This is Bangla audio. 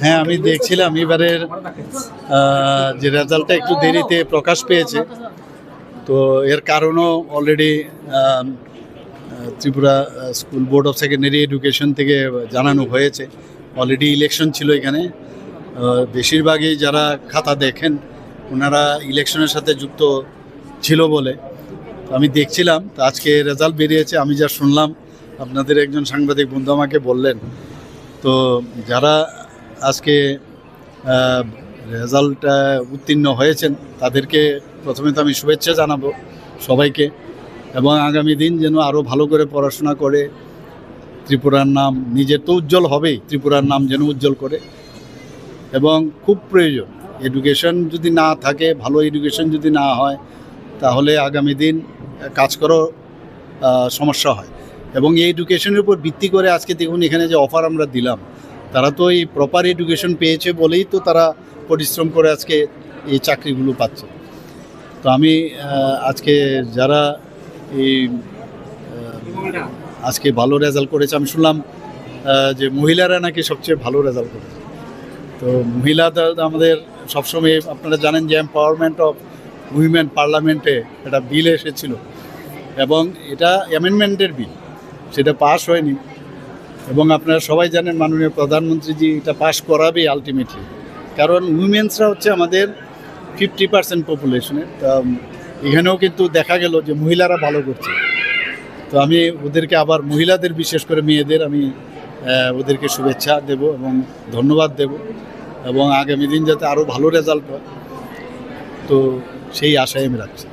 হ্যাঁ, আমি দেখছিলাম এবারের যে রেজাল্টটা একটু দেরিতে প্রকাশ পেয়েছে। তো এর কারণও already Tripura school board of secondary education থেকে জানানো হয়েছে। অলরেডি ইলেকশন ছিল এখানে। বেশিরভাগই যারা খাতা দেখেন ওনারা ইলেকশনের সাথে যুক্ত ছিল বলে আমি দেখছিলাম। তো আজকে রেজাল্ট বেরিয়েছে, আমি যা শুনলাম আপনাদের একজন সাংবাদিক বন্ধু আমাকে বললেন। তো যারা আজকে রেজাল্টটা উত্তীর্ণ হয়েছেন তাদেরকে প্রথমে তো আমি শুভেচ্ছা জানাবো সবাইকে, এবং আগামী দিন যেন আরও ভালো করে পড়াশোনা করে ত্রিপুরার নাম, নিজের তো উজ্জ্বল হবেই, ত্রিপুরার নাম যেন উজ্জ্বল করে। এবং খুব প্রয়োজন এডুকেশন, যদি না থাকে, ভালো এডুকেশন যদি না হয় তাহলে আগামী দিন কাজ করার সমস্যা হয়। এবং এই এডুকেশনের উপর ভিত্তি করে আজকে দেখুন এখানে যে অফার আমরা দিলাম, তারা তো এই প্রপার এডুকেশন পেয়েছে বলেই তো তারা পরিশ্রম করে আজকে এই চাকরিগুলো পাচ্ছে। তো আমি আজকে যারা এই আজকে ভালো রেজাল্ট করেছে, আমি শুনলাম যে মহিলারা নাকি সবচেয়ে ভালো রেজাল্ট করেছে। তো মহিলাদের আমাদের সবসময় আপনারা জানেন যে এম্পাওয়ারমেন্ট অফ উইমেন পার্লামেন্টে একটা বিল এসেছিল, এবং এটা অ্যামেন্ডমেন্টের বিল, সেটা পাস হয়নি। এবং আপনারা সবাই জানেন মাননীয় প্রধানমন্ত্রীজি এটা পাস করাবে আলটিমেটলি, কারণ উইমেন্সরা হচ্ছে আমাদের 50% পপুলেশনের। তা এখানেও কিন্তু দেখা গেল যে মহিলারা ভালো করছে। তো আমি ওদেরকে আবার মহিলাদের, বিশেষ করে মেয়েদের, আমি ওদেরকে শুভেচ্ছা দেব এবং ধন্যবাদ দেব, এবং আগামী দিন যাতে আরও ভালো রেজাল্ট হয়, তো সেই আশায় আমি রাখছি।